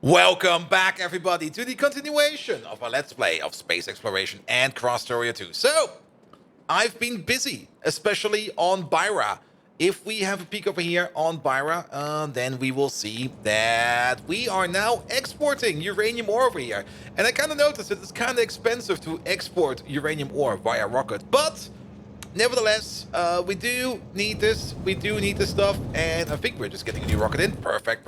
Welcome back, everybody, to the continuation of our Let's Play of space exploration and Krastorio 2. So, I've been busy, especially on Byra. If we have a peek over here on Byra, then we will see that we are now exporting uranium ore over here. And I kind of noticed that it's kind of expensive to export uranium ore via rocket, but nevertheless, we do need this. We do need this stuff, and I think we're just getting a new rocket in. Perfect.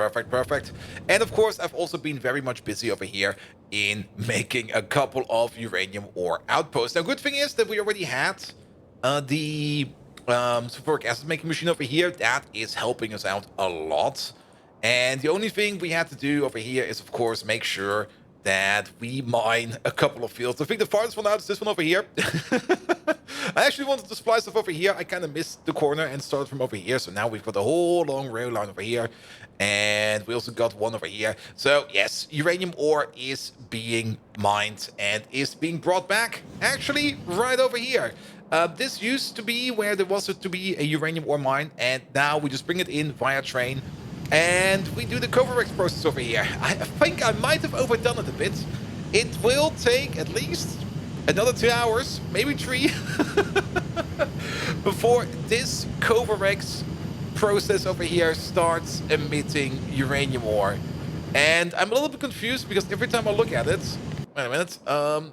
And of course, I've also been very much busy over here in making a couple of uranium ore outposts. Now, good thing is that we already had the sulfuric acid making machine over here. That is helping us out a lot. And the only thing we had to do over here is, of course, make sure that we mine a couple of fields. I think the farthest one out is this one over here. I actually wanted to supply stuff over here. I kind of missed the corner and started from over here. So now we've got a whole long rail line over here. And we also got one over here. So yes, uranium ore is being mined and is being brought back. Actually, right over here. This used to be where there was to be a uranium ore mine. And now we just bring it in via train. And we do the Coverx process over here. I think I might have overdone it a bit. It will take at least another 2 hours, maybe 3, before this Coverx process over here starts emitting uranium ore. And I'm a little bit confused because every time I look at it... Wait a minute.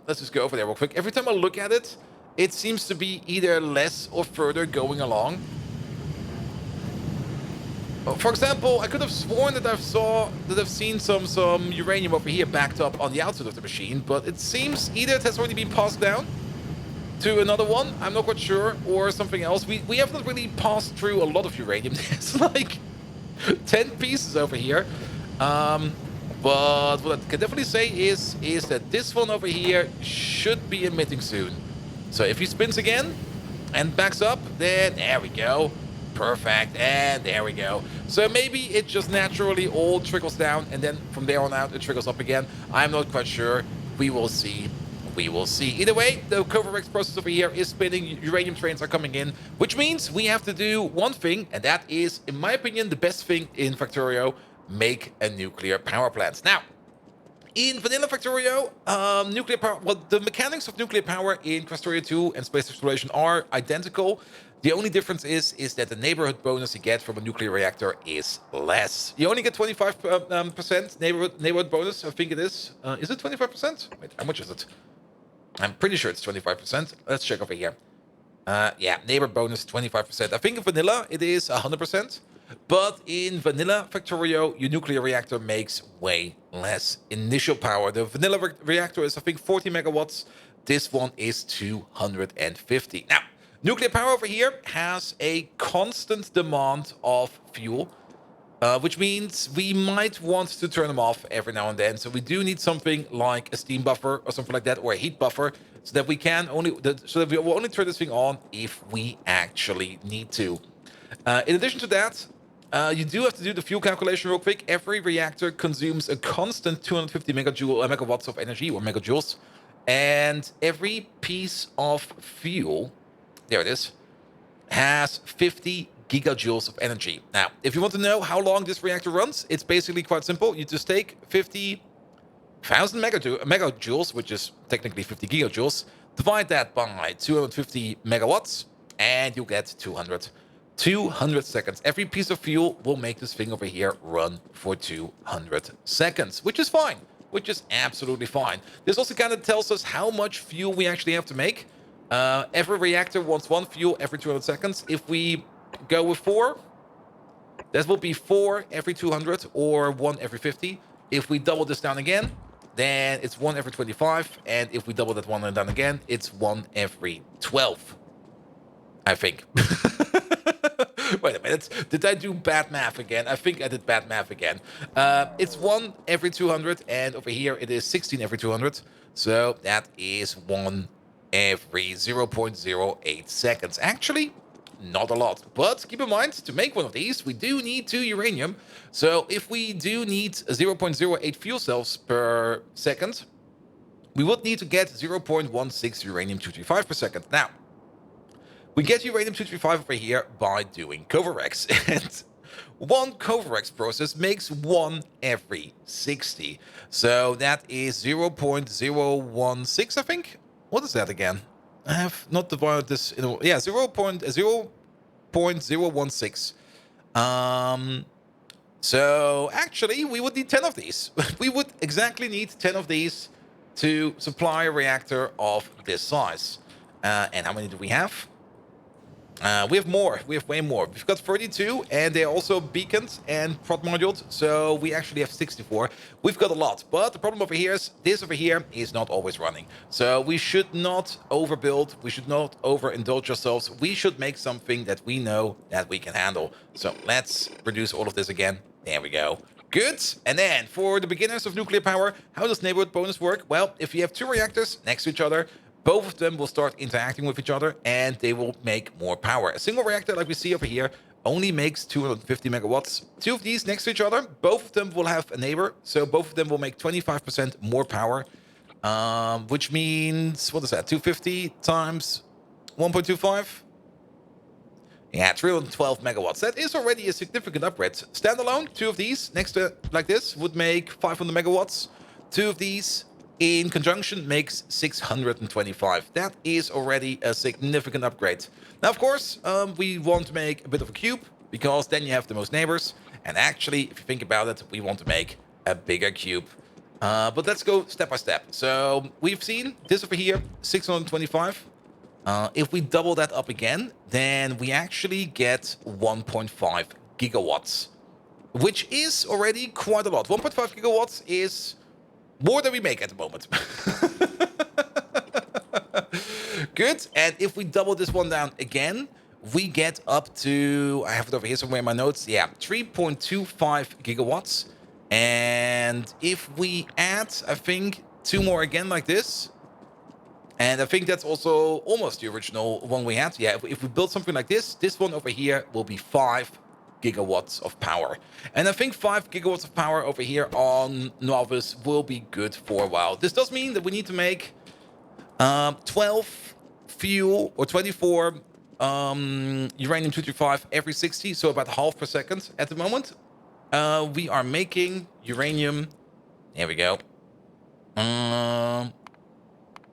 Let's just go over there real quick. Every time I look at it, it seems to be either less or further going along. For example, I could have sworn that I've seen some uranium over here backed up on the outside of the machine, but it seems either it has already been passed down to another one, I'm not quite sure, or something else. We have not really passed through a lot of uranium. There's like 10 pieces over here. But what I can definitely say is that this one over here should be emitting soon. So if he spins again and backs up, then there we go. Perfect, and there we go. So maybe it just naturally all trickles down, and then from there on out it trickles up again. I'm not quite sure. We will see. We will see. Either way, the Coverx process over here is spinning. Uranium trains are coming in, which means we have to do one thing, and that is, in my opinion, the best thing in Factorio: make a nuclear power plant. Now, in vanilla Factorio, nuclear power, well, the mechanics of nuclear power in Krastorio 2 and space exploration are identical. The only difference is that the neighborhood bonus you get from a nuclear reactor is less. You only get 25% neighborhood bonus, I think it is. Is it 25%? Wait, how much is it? I'm pretty sure it's 25%. Let's check over here. Yeah, neighbor bonus 25%. I think in vanilla it is 100%. But in vanilla Factorio, your nuclear reactor makes way less initial power. The vanilla reactor is, I think, 40 megawatts. This one is 250. Now, nuclear power over here has a constant demand of fuel, which means we might want to turn them off every now and then. So we do need something like a steam buffer or something like that, or a heat buffer, so that we can we will only turn this thing on if we actually need to. In addition to that, you do have to do the fuel calculation real quick. Every reactor consumes a constant 250 megawatts of energy, or megajoules, and every piece of fuel, there it is, has 50 gigajoules of energy. Now, if you want to know how long this reactor runs, it's basically quite simple. You just take 50,000 megajoules, which is technically 50 gigajoules, divide that by 250 megawatts, and you get 200 seconds. Every piece of fuel will make this thing over here run for 200 seconds, which is fine, which is absolutely fine. This also kind of tells us how much fuel we actually have to make. Every reactor wants one fuel every 200 seconds. If we go with 4, that will be 4 every 200 or 1 every 50. If we double this down again, then it's 1 every 25. And if we double that one and down again, it's 1 every 12. I think. Wait a minute. Did I do bad math again? I think I did bad math again. It's 1 every 200, and over here it is 16 every 200. So that is 1 every 0.08 seconds. Actually, not a lot. But keep in mind, to make one of these, we do need 2 uranium. So if we do need 0.08 fuel cells per second, we would need to get 0.16 uranium-235 per second. Now, we get uranium-235 over here by doing Coverx. And One Covarex process makes one every 60. So that is 0.016, I think. What is that again? I have not divided this in a... Yeah, 0.016. So actually, we would need 10 of these. We would exactly need 10 of these to supply a reactor of this size. And how many do we have? We have more. We have way more. We've got 32, and they're also beacons and prod modules, so we actually have 64. We've got a lot, but the problem over here is this over here is not always running. So we should not overbuild. We should not overindulge ourselves. We should make something that we know that we can handle. So let's produce all of this again. There we go. Good. And then for the beginners of nuclear power, how does neighborhood bonus work? Well, if you have two reactors next to each other, both of them will start interacting with each other and they will make more power. A single reactor, like we see over here, only makes 250 megawatts. Two of these next to each other, both of them will have a neighbor, so both of them will make 25% more power, which means, what is that, 250 times 1.25? Yeah, 312 megawatts. That is already a significant upgrade. Standalone, two of these next to like this would make 500 megawatts. Two of these in conjunction makes 625. That is already a significant upgrade. Now, of course, we want to make a bit of a cube because then you have the most neighbors. And actually, if you think about it, we want to make a bigger cube. But let's go step by step. So we've seen this over here, 625. If we double that up again, then we actually get 1.5 gigawatts, which is already quite a lot. 1.5 gigawatts is more than we make at the moment. Good. And if we double this one down again, we get up to, I have it over here somewhere in my notes. Yeah, 3.25 gigawatts. And if we add, I think, two more again like this, and I think that's also almost the original one we had. Yeah, if we build something like this one over here will be 5 gigawatts of power. And I think 5 gigawatts of power over here on Novice will be good for a while. This does mean that we need to make 12 fuel or 24 uranium-235 every 60, so about half per second at the moment. We are making uranium. There we go.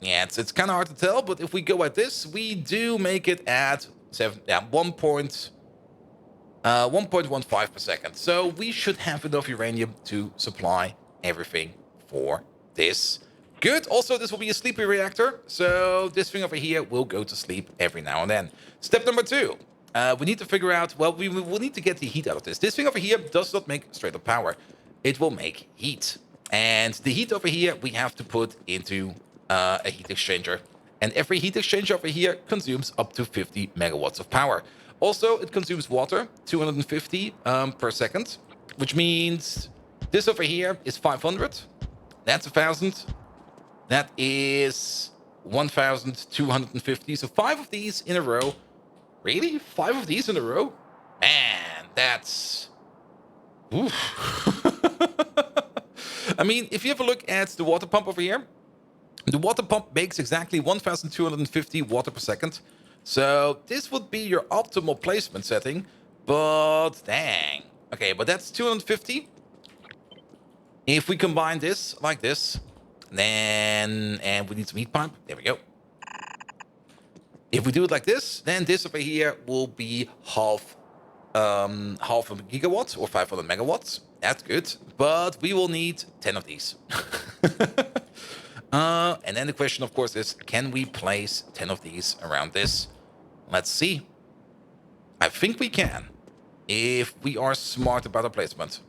Yeah, it's kind of hard to tell, but if we go at this, we do make it at 1.15 per second. So we should have enough uranium to supply everything for this. Good. Also, this will be a sleepy reactor, so this thing over here will go to sleep every now and then. Step number 2. We need to figure out, well, we will need to get the heat out of this. This thing over here does not make straight up power. It will make heat. And the heat over here, we have to put into a heat exchanger. And every heat exchanger over here consumes up to 50 megawatts of power. Also, it consumes water, 250 per second, which means this over here is 500. That's 1,000. That is 1,250. So 5 of these in a row. Really? 5 of these in a row? Man, that's... Oof. I mean, if you have a look at the water pump over here, the water pump makes exactly 1,250 water per second. So this would be your optimal placement setting, but dang. Okay, but that's 250. If we combine this like this, then, and we need some heat pipe. There we go. If we do it like this, then this over here will be half a gigawatt or 500 megawatts. That's good, but we will need 10 of these. And then the question, of course, is can we place 10 of these around this? Let's see. I think we can, if we are smart about our placement.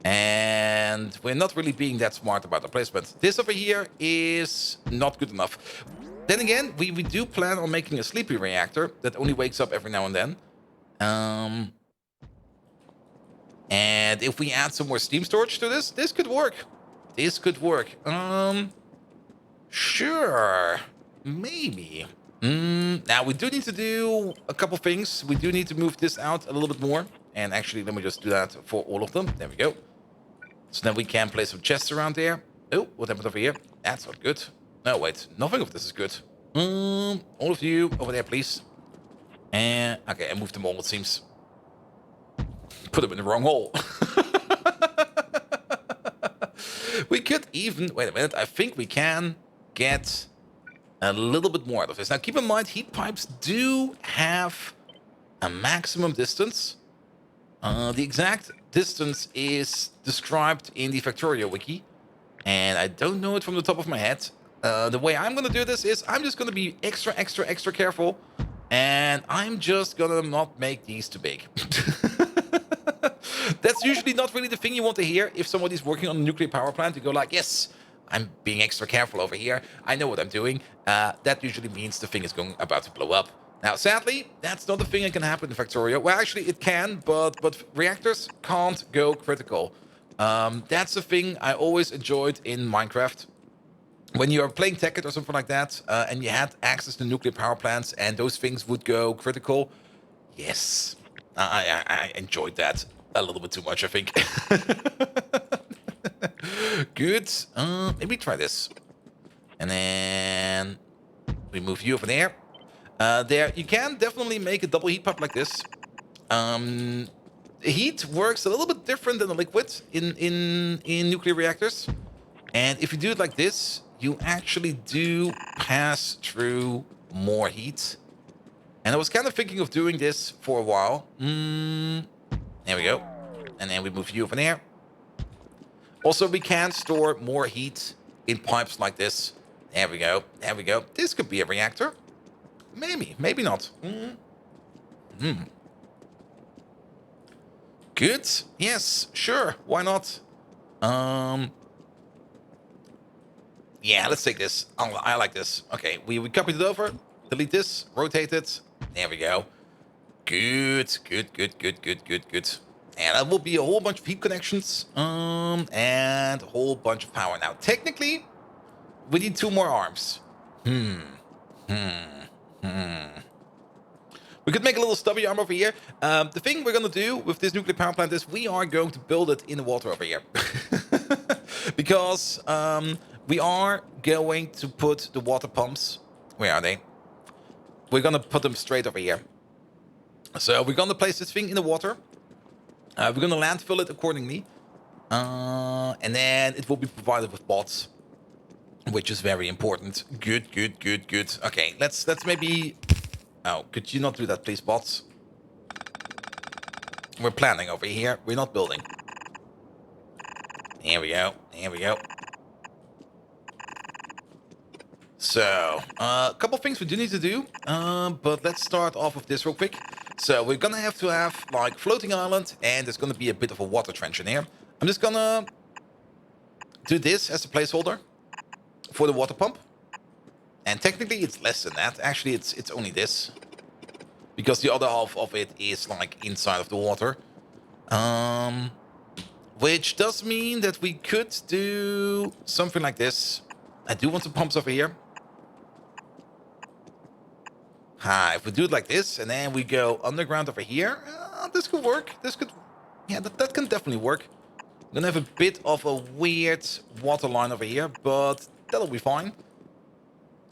And we're not really being that smart about the placement. This over here is not good enough. Then again, we do plan on making a sleepy reactor that only wakes up every now and then. And if we add some more steam storage to this, this could work. This could work. Sure. Maybe. Now, we do need to do a couple things. We do need to move this out a little bit more. And actually, let me just do that for all of them. There we go. So then we can place some chests around there. Oh, what happened over here? That's not good. No, wait. Nothing of this is good. All of you over there, please. And okay, I moved them all, it seems. Put them in the wrong hole. We could even... Wait a minute. I think we can get a little bit more out of this. Now, keep in mind, heat pipes do have a maximum distance. The exact distance is described in the Factorio wiki, and I don't know it from the top of my head. The way I'm going to do this is I'm just going to be extra careful, and I'm just going to not make these too big. That's usually not really the thing you want to hear if somebody's working on a nuclear power plant. You go like, yes, I'm being extra careful over here. I know what I'm doing. That usually means the thing is about to blow up. Now, sadly, that's not a thing that can happen in Factorio. Well, actually, it can, but reactors can't go critical. That's the thing I always enjoyed in Minecraft. When you are playing Tekkit or something like that, and you had access to nuclear power plants, and those things would go critical, yes, I enjoyed that a little bit too much, I think. Good. Maybe try this. And then we move you over there. There, you can definitely make a double heat pipe like this. Heat works a little bit different than the liquid in nuclear reactors. And if you do it like this, you actually do pass through more heat. And I was kind of thinking of doing this for a while. There we go. And then we move you over there. Also, we can store more heat in pipes like this. There we go. There we go. This could be a reactor. Maybe. Maybe not. Good. Yes. Sure. Why not? Yeah, let's take this. I like this. Okay, we copied it over. Delete this. Rotate it. There we go. Good. And that will be a whole bunch of heat connections. And a whole bunch of power. Now, technically, we need 2 more arms. We could make a little stubby arm over here. The thing we're going to do with this nuclear power plant is we are going to build it in the water over here. Because we are going to put the water pumps... Where are they? We're going to put them straight over here. So we're going to place this thing in the water. We're going to landfill it accordingly. And then it will be provided with bots. Which is very important. Good. Okay, let's maybe... Oh, could you not do that, please, bots? We're planning over here. We're not building. There we go. So, a couple things we do need to do. But let's start off with this real quick. So, we're gonna have to have, like, floating island. And there's gonna be a bit of a water trench in here. I'm just gonna do this as a placeholder for the water pump. And technically it's less than that. Actually, it's only this. Because the other half of it is like inside of the water. Which does mean that we could do something like this. I do want some pumps over here. If we do it like this and then we go underground over here, this could work. Yeah, that can definitely work. We're gonna have a bit of a weird water line over here, but that'll be fine.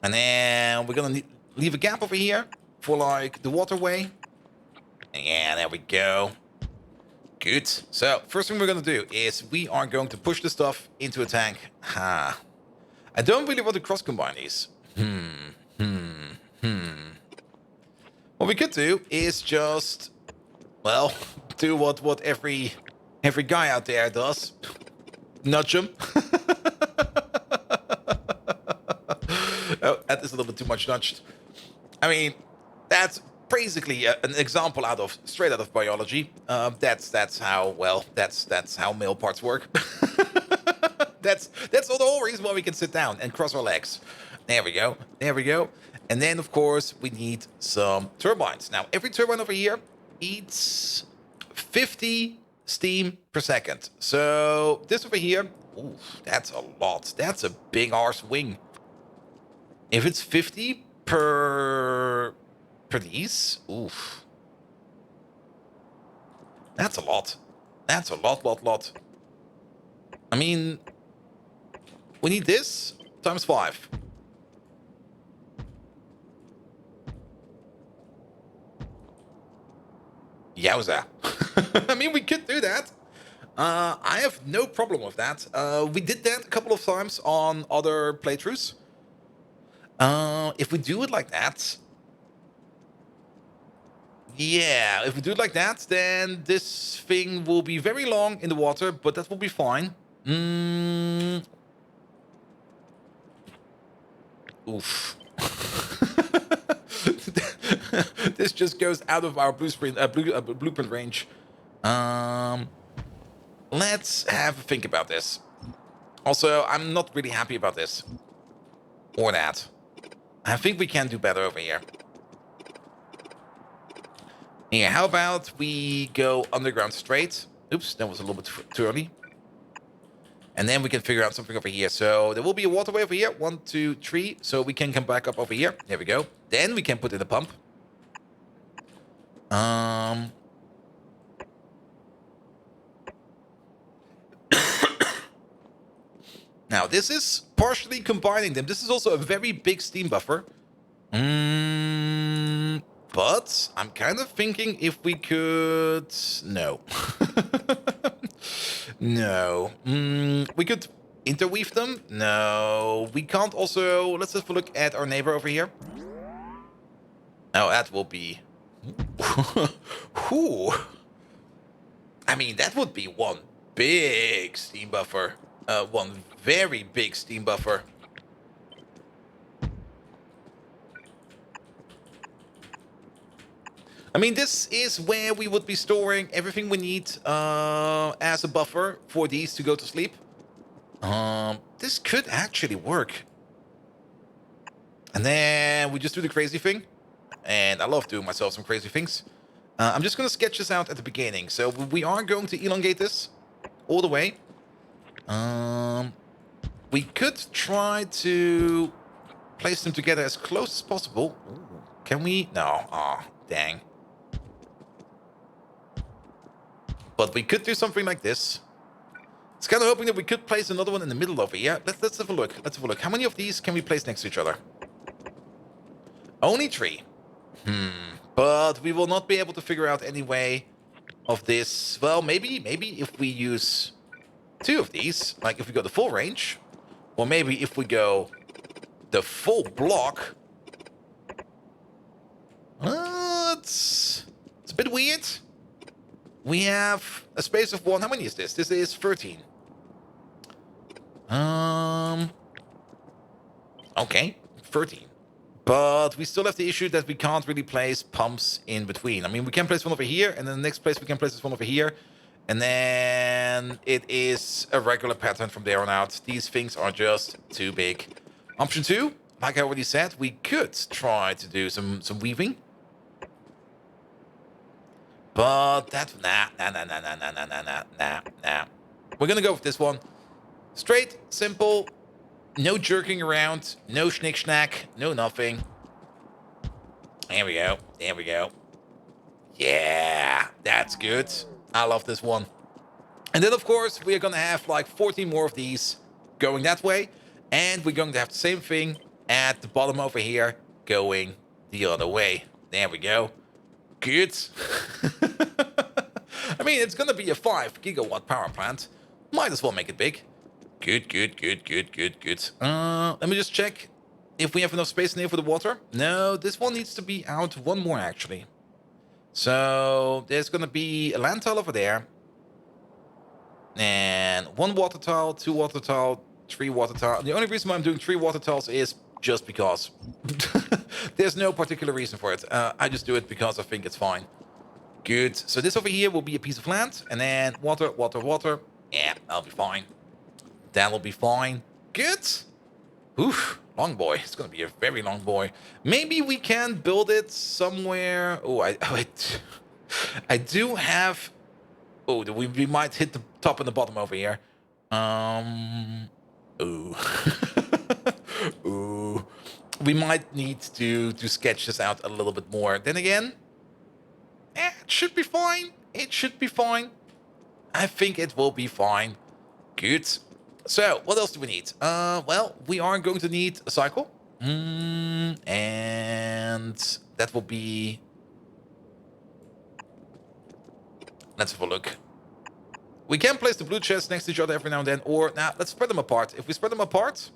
And then we're gonna leave a gap over here for like the waterway. Yeah, there we go. Good. So first thing we're gonna do is we are going to push the stuff into a tank. I don't really want to cross combine these. What we could do is just, well, do what every guy out there does. Nudge him. Oh, that is a little bit too much nudged. I mean, that's basically an example straight out of biology. That's how male parts work. that's the whole reason why we can sit down and cross our legs. There we go. And then, of course, we need some turbines. Now, every turbine over here eats 50 steam per second. So this over here, ooh, that's a lot. That's a big arse wing. If it's 50 per these, oof. That's a lot. That's a lot. I mean, we need this times 5. Yowza. I mean, we could do that. I have no problem with that. We did that a couple of times on other playthroughs. If we do it like that, yeah, if we do it like that, then this thing will be very long in the water, but that will be fine. Oof. This just goes out of our blueprint range. Let's have a think about this. Also, I'm not really happy about this. Or that. I think we can do better over here. Yeah, how about we go underground straight? Oops, that was a little bit too early. And then we can figure out something over here. So there will be a waterway over here. 1, 2, 3. So we can come back up over here. There we go. Then we can put in a pump. Now, this is partially combining them. This is also a very big steam buffer. But I'm kind of thinking if we could... No. No. We could interweave them? No. We can't also... Let's have a look at our neighbor over here. Oh, that will be... Whew. I mean, that would be one big steam buffer. One very big steam buffer. I mean, this is where we would be storing everything we need as a buffer for these to go to sleep. This could actually work. And then we just do the crazy thing. And I love doing myself some crazy things. I'm just going to sketch this out at the beginning. So we are going to elongate this all the way. We could try to place them together as close as possible. Ooh, can we? No. Aw, dang. But we could do something like this. It's kind of hoping that we could place another one in the middle over here. Let's have a look. Let's have a look. How many of these can we place next to each other? Only 3. But we will not be able to figure out any way of this. Well, maybe if we use 2 of these, like if we go the full range, or maybe if we go the full block. It's a bit weird. We have a space of 1. How many is this? This is 13. Okay, 13. But we still have the issue that we can't really place pumps in between. I mean, we can place one over here, and then the next place we can place this one over here. And then it is a regular pattern from there on out. These things are just too big. Option 2, like I already said, we could try to do some weaving. But that... Nah. We're going to go with this one. Straight, simple, no jerking around, no schnick-schnack, no nothing. There we go. There we go. Yeah, that's good. I love this one. And then, of course, we are going to have like 14 more of these going that way. And we're going to have the same thing at the bottom over here going the other way. There we go. Good. I mean, it's going to be a 5 gigawatt power plant. Might as well make it big. Good. Let me just check if we have enough space in here for the water. No, this one needs to be out 1 more, actually. So there's going to be a land tile over there. And 1 water tile, 2 water tile, 3 water tile. The only reason why I'm doing 3 water tiles is just because. There's no particular reason for it. I just do it because I think it's fine. Good. So this over here will be a piece of land. And then water. Yeah, that'll be fine. That'll be fine. Good. Oof. Long boy. It's going to be a very long boy. Maybe we can build it somewhere. Oh, I do have... Oh, we might hit the top and the bottom over here. Ooh. Ooh. We might need to sketch this out a little bit more. Then again, it should be fine. It should be fine. I think it will be fine. Good. So, what else do we need? Well, we are going to need a cycle. And that will be... Let's have a look. We can place the blue chests next to each other every now and then, or now let's spread them apart. If we spread them apart,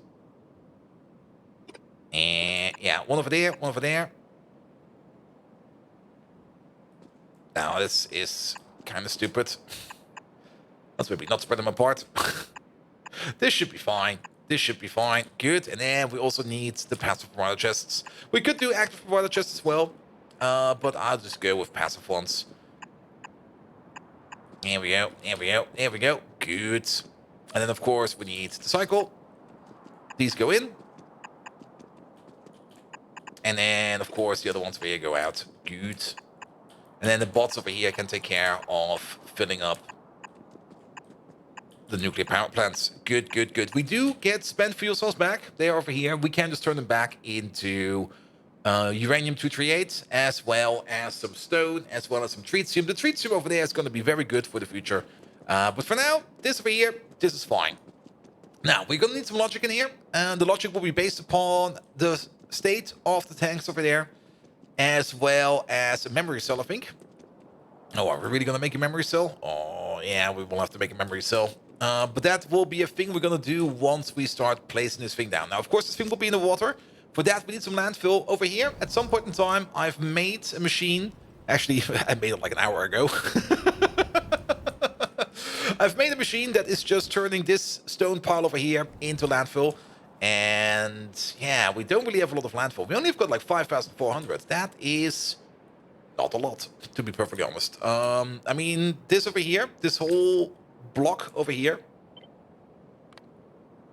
and yeah, one over there, one over there. Now this is kind of stupid. Let's maybe not spread them apart. This should be fine. This should be fine. Good. And then we also need the passive provider chests. We could do active provider chests as well, but I'll just go with passive ones. There we go. There we go. There we go. Good. And then, of course, we need the cycle. These go in. And then, of course, the other ones over here go out. Good. And then the bots over here can take care of filling up the nuclear power plants. Good, good, good. We do get spent fuel cells back. They are over here. We can just turn them back into uranium-238, as well as some stone, as well as some tritium. The tritium over there is going to be very good for the future. But for now, this over here, this is fine. Now, we're going to need some logic in here. And the logic will be based upon the state of the tanks over there, as well as a memory cell, I think. Oh, are we really going to make a memory cell? Oh, yeah, we will have to make a memory cell. But that will be a thing we're going to do once we start placing this thing down. Now, of course, this thing will be in the water. For that, we need some landfill over here. At some point in time, I've made a machine. Actually, I made it like an hour ago. I've made a machine that is just turning this stone pile over here into landfill. And yeah, we don't really have a lot of landfill. We only have got like 5,400. That is not a lot, to be perfectly honest. I mean, this over here, this whole block over here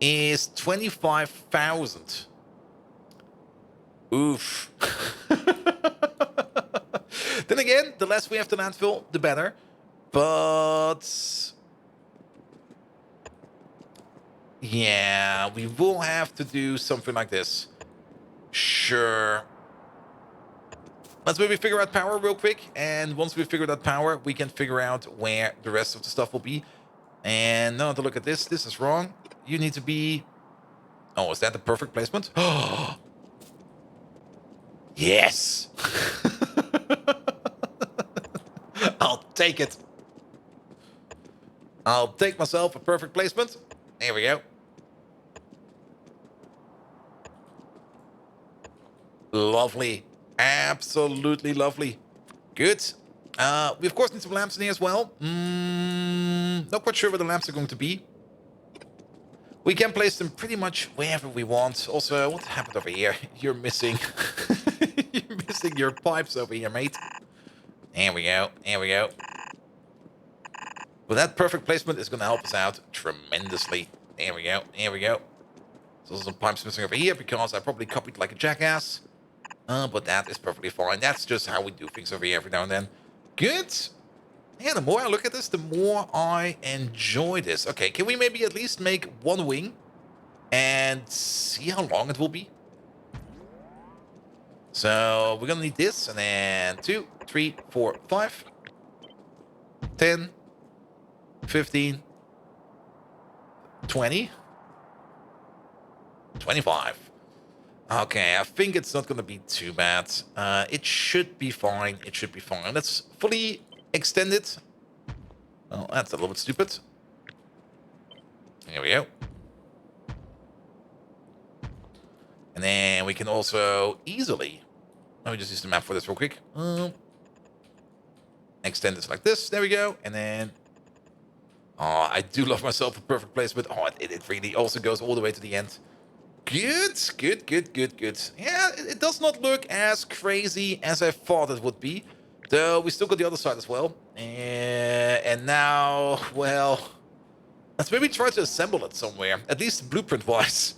is 25,000. Oof. Then again, the less we have to landfill, the better. But yeah, we will have to do something like this. Sure. Let's maybe figure out power real quick. And once we figure out power, we can figure out where the rest of the stuff will be. And now to look at this. This is wrong. You need to be... Oh, is that the perfect placement? Oh, yes. I'll take it. I'll take myself a perfect placement. There we go. Lovely. Absolutely lovely. Good. We of course need some lamps in here as well. Not quite sure where the lamps are going to be. We can place them pretty much wherever we want. Also, what happened over here? You're missing... You're missing your pipes over here, mate. There we go. There we go. But that perfect placement is going to help us out tremendously. There we go. There we go. So some pipes missing over here because I probably copied like a jackass. But that is perfectly fine. That's just how we do things over here every now and then. Good. Yeah, the more I look at this, the more I enjoy this. Okay, can we maybe at least make one wing and see how long it will be? So we're going to need this, and then 2, 3, 4, 5, 10, 15, 20, 25. Okay, I think it's not going to be too bad. It should be fine. It should be fine. Let's fully extend it. Oh, that's a little bit stupid. There we go. And then we can also easily... Let me just use the map for this real quick. Extend this like this. There we go. And then... Oh, I do love myself a perfect placement. Oh, it really also goes all the way to the end. Good, good, good, good, good. Yeah, it does not look as crazy as I thought it would be. Though we still got the other side as well. And now, well... Let's maybe try to assemble it somewhere. At least blueprint-wise.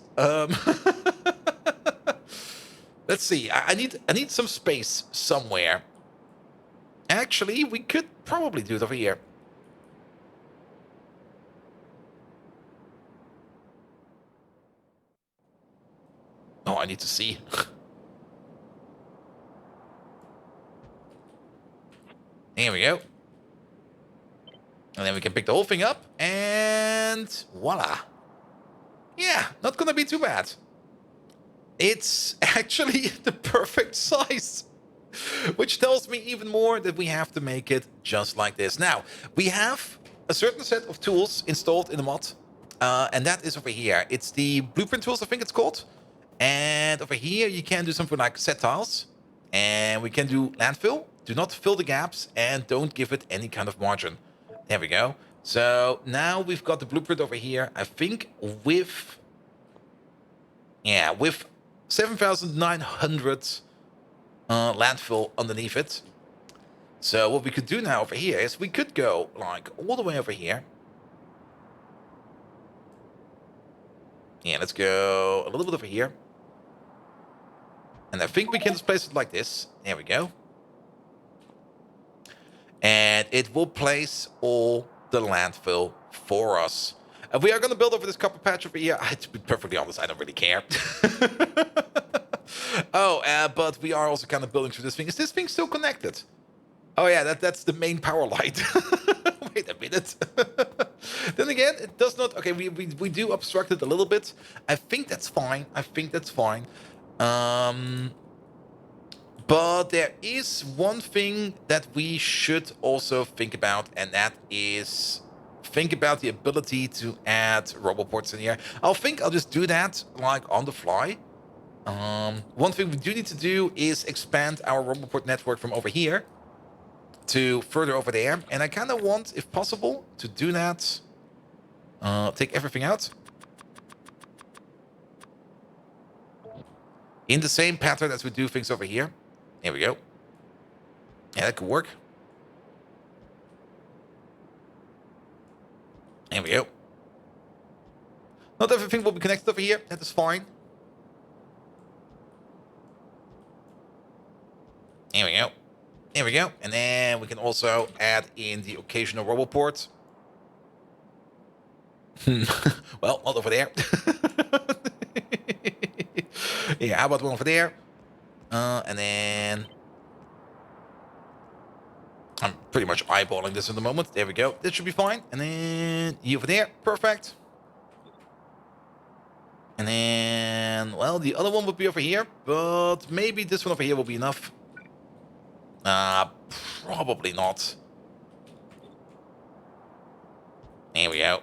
Let's see. I need some space somewhere. Actually, we could probably do it over here. Oh, I need to see. There we go. And then we can pick the whole thing up. And voila. Yeah, not gonna be too bad. It's actually the perfect size. Which tells me even more that we have to make it just like this. Now, we have a certain set of tools installed in the mod, and that is over here. It's the blueprint tools, I think it's called. And over here, you can do something like set tiles, and we can do landfill. Do not fill the gaps, and don't give it any kind of margin. There we go. So now we've got the blueprint over here. I think with 7,900 landfill underneath it. So what we could do now over here is we could go like all the way over here. Yeah, let's go a little bit over here. And I think we can just place it like this. There we go. And it will place all the landfill for us. And we are going to build over this copper patch over here. To be perfectly honest, I don't really care. But we are also kind of building through this thing. Is this thing still connected? Oh yeah, that's the main power light. Wait a minute. Then again, it does not... Okay, we do obstruct it a little bit. I think that's fine. But there is one thing that we should also think about, and that is think about the ability to add roboports in here. I'll just do that like on the fly. One thing we do need to do is expand our roboport network from over here to further over there. And I kind of want, if possible, to do that. Take everything out. In the same pattern as we do things over here. There we go. Yeah, that could work. There we go. Not everything will be connected over here. That is fine. There we go. There we go. And then we can also add in the occasional roboport. Well, not over there. Yeah, how about one over there? And then... I'm pretty much eyeballing this in the moment. There we go. This should be fine. And then you over there. Perfect. And then... Well, the other one would be over here. But maybe this one over here will be enough. Probably not. There we go.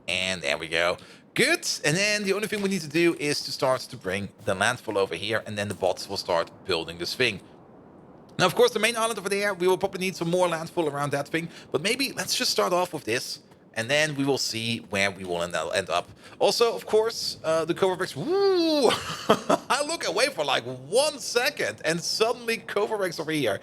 And there we go. Good. And then the only thing we need to do is to start to bring the landfill over here, and then the bots will start building this thing. Now, of course, the main island over there, we will probably need some more landfill around that thing. But maybe let's just start off with this, and then we will see where we will end up. Also, of course, the cover bricks. Woo! I look away for like 1 second, and suddenly cover bricks over here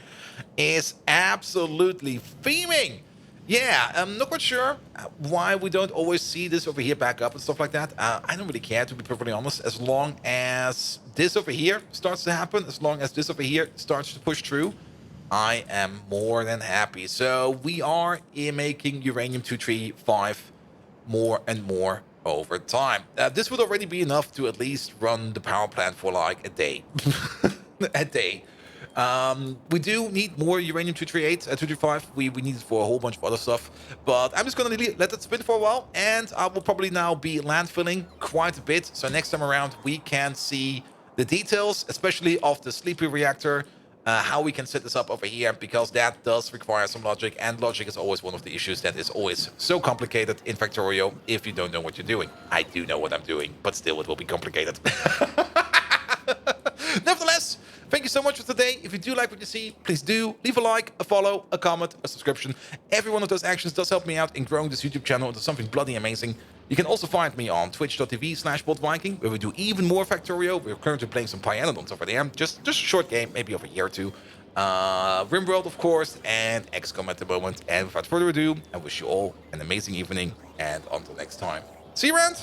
is absolutely theming. Yeah, I'm not quite sure why we don't always see this over here back up and stuff like that. I don't really care, to be perfectly honest, as long as this over here starts to happen, as long as this over here starts to push through, I am more than happy. So we are making uranium-235 more and more over time. This would already be enough to at least run the power plant for like a day. A day. We do need more uranium-238, 235. We need it for a whole bunch of other stuff. But I'm just going to let it spin for a while. And I will probably now be landfilling quite a bit. So next time around, we can see the details, especially of the sleepy reactor. How we can set this up over here, because that does require some logic. And logic is always one of the issues that is always so complicated in Factorio if you don't know what you're doing. I do know what I'm doing, but still it will be complicated. Nevertheless, thank you so much for today. If you do like what you see, please do leave a like, a follow, a comment, a subscription. Every one of those actions does help me out in growing this YouTube channel into something bloody amazing. You can also find me on twitch.tv/BotViking, where we do even more Factorio. We're currently playing some Pianodons over there. Just a short game, maybe over a year or two. RimWorld, of course, and XCOM at the moment. And without further ado, I wish you all an amazing evening, and until next time. See you around!